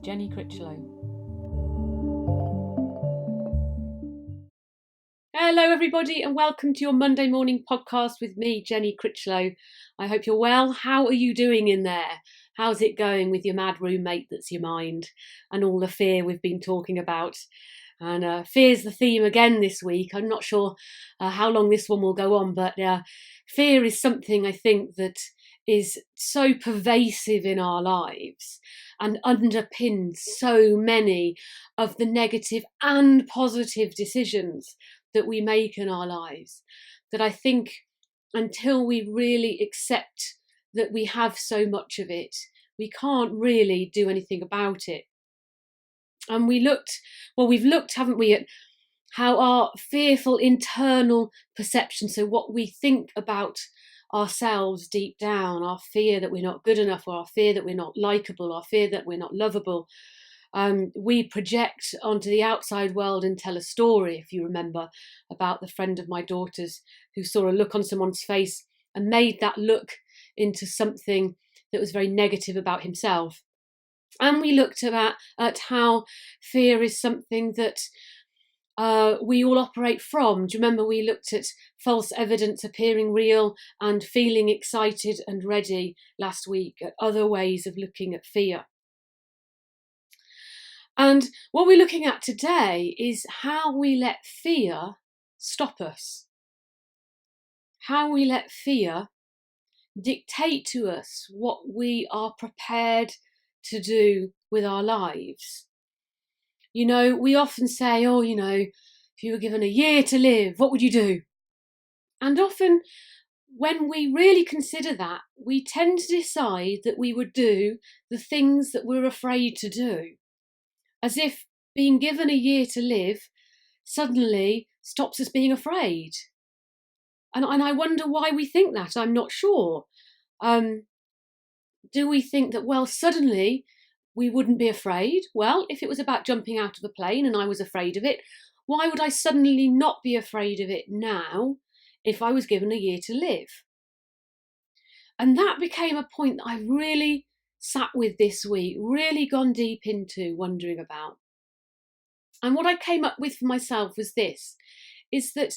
Jenny Critchlow. Hello everybody and welcome to your Monday morning podcast with me, Jenny Critchlow. I hope you're well. How are you doing in there? How's it going with your mad roommate that's your mind and all the fear we've been talking about? And fear's the theme again this week. I'm not sure how long this one will go on, but fear is something I think that is so pervasive in our lives and underpins so many of the negative and positive decisions that we make in our lives, that I think until we really accept that we have so much of it, we can't really do anything about it. And we've looked, haven't we, at how our fearful internal perception, so what we think about ourselves deep down, our fear that we're not good enough, or our fear that we're not likable, our fear that we're not lovable, we project onto the outside world and tell a story, if you remember, about the friend of my daughter's who saw a look on someone's face and made that look into something that was very negative about himself. And we looked at how fear is something that we all operate from. Do you remember we looked at false evidence appearing real and feeling excited and ready last week, at other ways of looking at fear? And what we're looking at today is how we let fear stop us. How we let fear dictate to us what we are prepared to do with our lives. You know, we often say, if you were given a year to live, what would you do? And often when we really consider that, we tend to decide that we would do the things that we're afraid to do, as if being given a year to live suddenly stops us being afraid. And I wonder why we think that. I'm not sure. Do we think that, suddenly we wouldn't be afraid? Well, if it was about jumping out of a plane and I was afraid of it, why would I suddenly not be afraid of it now if I was given a year to live? And that became a point that I really sat with this week, really gone deep into wondering about. And what I came up with for myself was this, is that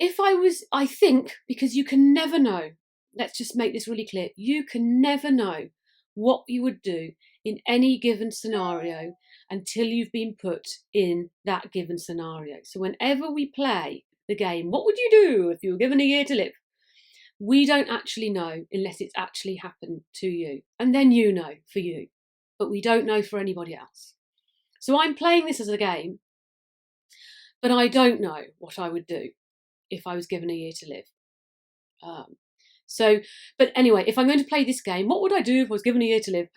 I think, because you can never know, let's just make this really clear, you can never know what you would do in any given scenario until you've been put in that given scenario. So whenever we play the game, what would you do if you were given a year to live? We don't actually know unless it's actually happened to you. And then you know for you, but we don't know for anybody else. So I'm playing this as a game, but I don't know what I would do if I was given a year to live. But anyway, if I'm going to play this game, what would I do if I was given a year to live?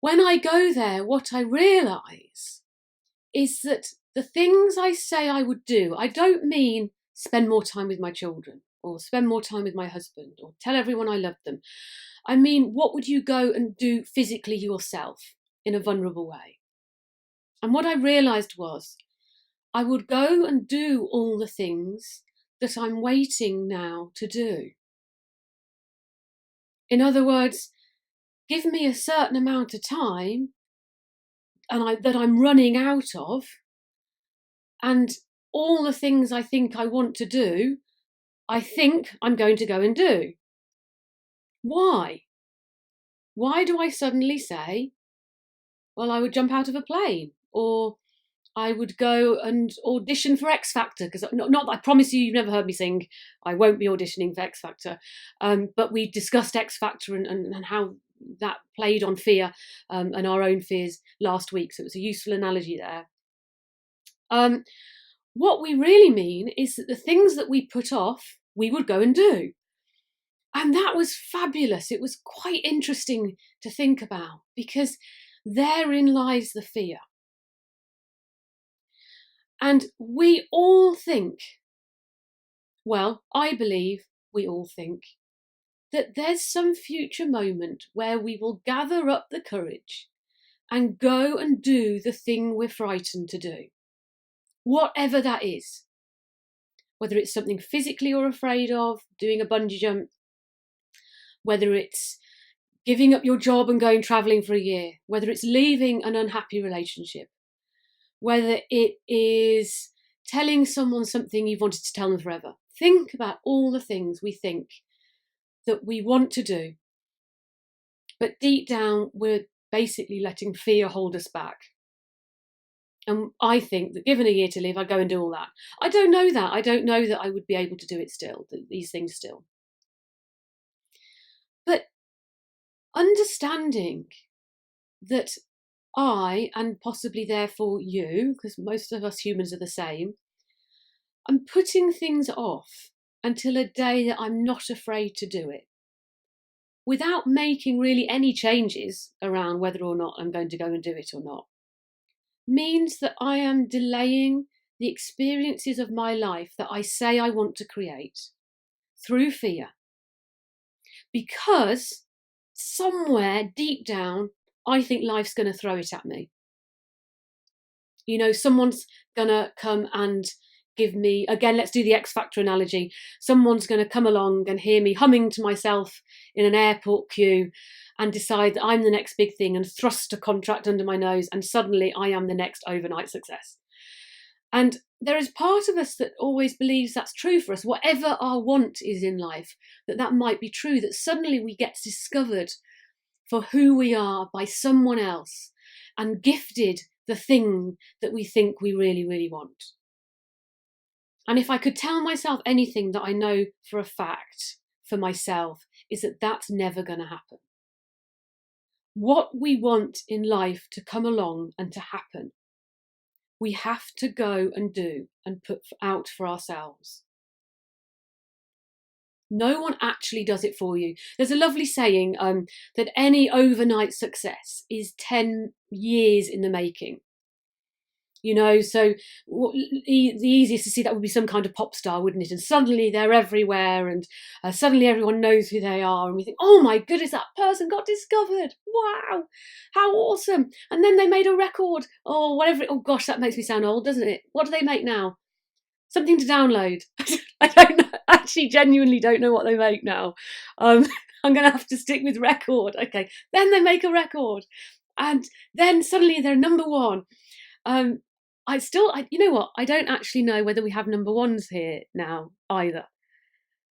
When I go there, what I realise is that the things I say I would do, I don't mean spend more time with my children or spend more time with my husband or tell everyone I love them. I mean, what would you go and do physically yourself in a vulnerable way? And what I realised was I would go and do all the things that I'm waiting now to do. In other words, give me a certain amount of time that I'm running out of, and all the things I think I want to do, I think I'm going to go and do. Why? Why do I suddenly say, I would jump out of a plane, or I would go and audition for X Factor? Because not that I promise you've never heard me sing, I won't be auditioning for X Factor. But we discussed X Factor and how that played on fear and our own fears last week. So it was a useful analogy there. What we really mean is that the things that we put off, we would go and do. And that was fabulous. It was quite interesting to think about, because therein lies the fear. And we all think, I believe we all think, that there's some future moment where we will gather up the courage and go and do the thing we're frightened to do, whatever that is. Whether it's something physically you're afraid of, doing a bungee jump, whether it's giving up your job and going travelling for a year, whether it's leaving an unhappy relationship, whether it is telling someone something you've wanted to tell them forever. Think about all the things we think that we want to do, but deep down we're basically letting fear hold us back. And I think that given a year to live, I'd go and do all that. I don't know that. I don't know that I would be able to do it still, these things still. But understanding that I, and possibly therefore you, because most of us humans are the same, I'm putting things off until a day that I'm not afraid to do it, without making really any changes around whether or not I'm going to go and do it or not, means that I am delaying the experiences of my life that I say I want to create through fear. Because somewhere deep down, I think life's going to throw it at me. You know, someone's going to come and give me, again, let's do the X Factor analogy. Someone's going to come along and hear me humming to myself in an airport queue and decide that I'm the next big thing and thrust a contract under my nose, and suddenly I am the next overnight success. And there is part of us that always believes that's true for us, whatever our want is in life, that might be true, that suddenly we get discovered for who we are by someone else and gifted the thing that we think we really, really want. And if I could tell myself anything that I know for a fact for myself, is that that's never going to happen. What we want in life to come along and to happen, we have to go and do and put out for ourselves. No one actually does it for you. There's a lovely saying that any overnight success is 10 years in the making. You know, so the easiest to see that would be some kind of pop star, wouldn't it? And suddenly they're everywhere, and suddenly everyone knows who they are, and we think, oh my goodness, that person got discovered. Wow, how awesome. And then they made a record, or whatever. Oh gosh, that makes me sound old, doesn't it? What do they make now? Something to download. I don't know. Actually, genuinely don't know what they make now. I'm going to have to stick with record. Okay, then they make a record, and then suddenly they're number one. You know what? I don't actually know whether we have number ones here now either.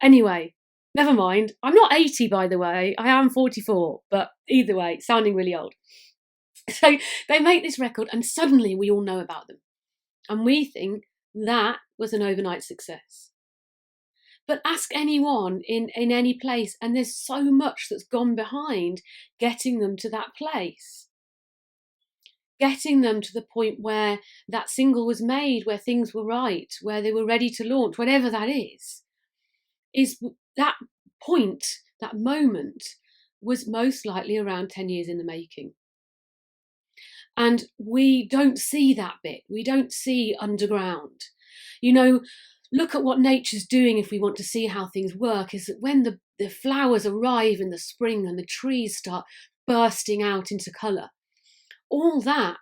Anyway, never mind. I'm not 80, by the way. I am 44, but either way, sounding really old. So they make this record and suddenly we all know about them. And we think that was an overnight success. But ask anyone in any place, and there's so much that's gone behind getting them to that place. Getting them to the point where that single was made, where things were right, where they were ready to launch, whatever that is that point, that moment was most likely around 10 years in the making. And we don't see that bit. We don't see underground. You know, look at what nature's doing if we want to see how things work, is that when the flowers arrive in the spring and the trees start bursting out into colour, all that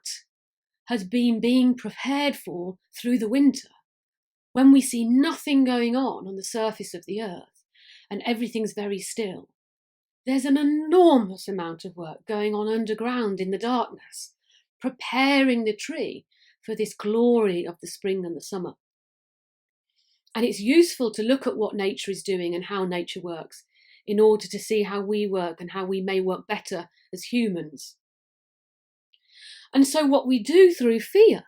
has been being prepared for through the winter, when we see nothing going on the surface of the earth and everything's very still. There's an enormous amount of work going on underground in the darkness, preparing the tree for this glory of the spring and the summer. And it's useful to look at what nature is doing and how nature works in order to see how we work and how we may work better as humans. And so what we do through fear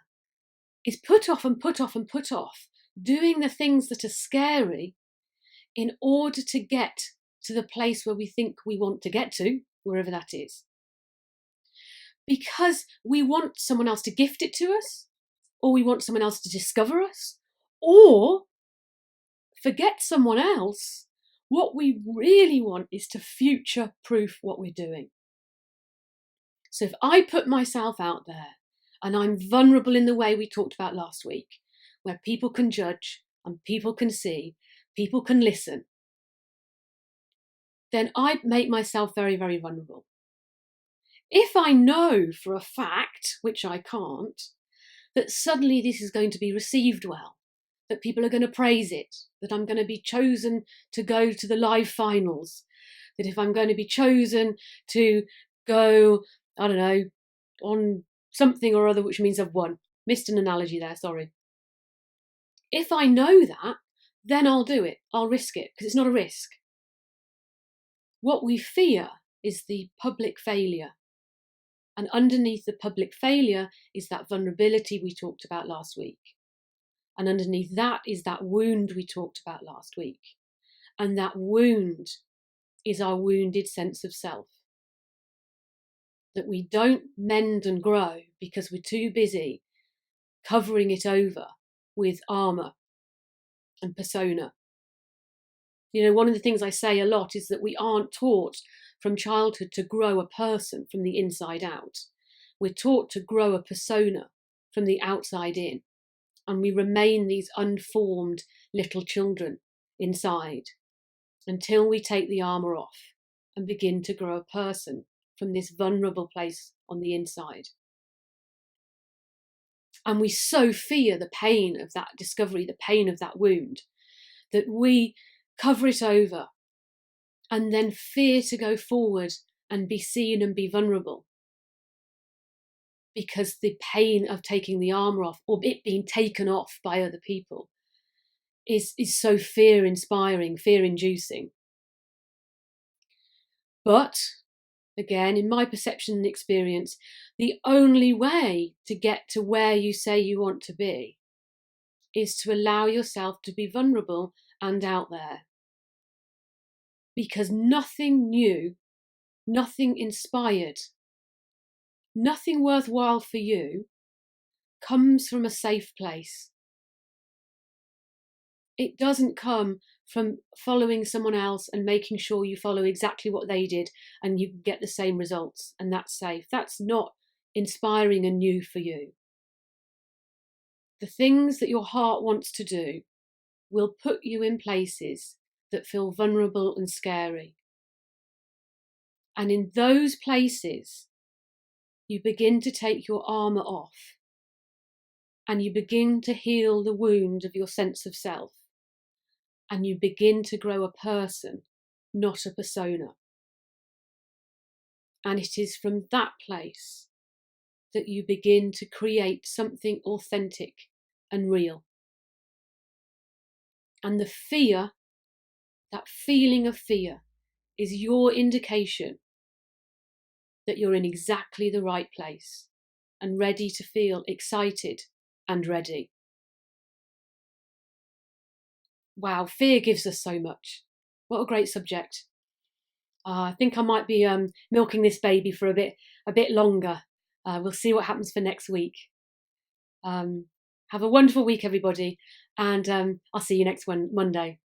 is put off and put off and put off doing the things that are scary in order to get to the place where we think we want to get to, wherever that is. Because we want someone else to gift it to us, or we want someone else to discover us, or forget someone else. What we really want is to future-proof what we're doing. So if I put myself out there and I'm vulnerable in the way we talked about last week, where people can judge and people can see, people can listen, then I make myself very, very vulnerable. If I know for a fact, which I can't, that suddenly this is going to be received well, that people are going to praise it, that I'm going to be chosen to go to the live finals, that if I'm going to be chosen to go, I don't know, on something or other, which means I've won. Missed an analogy there, sorry. If I know that, then I'll do it. I'll risk it, because it's not a risk. What we fear is the public failure. And underneath the public failure is that vulnerability we talked about last week. And underneath that is that wound we talked about last week. And that wound is our wounded sense of self. That we don't mend and grow because we're too busy covering it over with armour and persona. You know, one of the things I say a lot is that we aren't taught from childhood to grow a person from the inside out. We're taught to grow a persona from the outside in, and we remain these unformed little children inside until we take the armour off and begin to grow a person from this vulnerable place on the inside. And we so fear the pain of that discovery, the pain of that wound, that we cover it over and then fear to go forward and be seen and be vulnerable. Because the pain of taking the armour off, or it being taken off by other people, is so fear-inspiring, fear-inducing. But, again, in my perception and experience, the only way to get to where you say you want to be is to allow yourself to be vulnerable and out there. Because nothing new, nothing inspired, nothing worthwhile for you comes from a safe place. It doesn't come from following someone else and making sure you follow exactly what they did and you get the same results and that's safe. That's not inspiring and new for you. The things that your heart wants to do will put you in places that feel vulnerable and scary. And in those places, you begin to take your armour off and you begin to heal the wound of your sense of self. And you begin to grow a person, not a persona. And it is from that place that you begin to create something authentic and real. And the fear, that feeling of fear, is your indication that you're in exactly the right place and ready to feel excited and ready. Wow, fear gives us so much. What a great subject. I think I might be milking this baby for a bit longer. We'll see what happens for next week. Have a wonderful week, everybody, and I'll see you next Monday.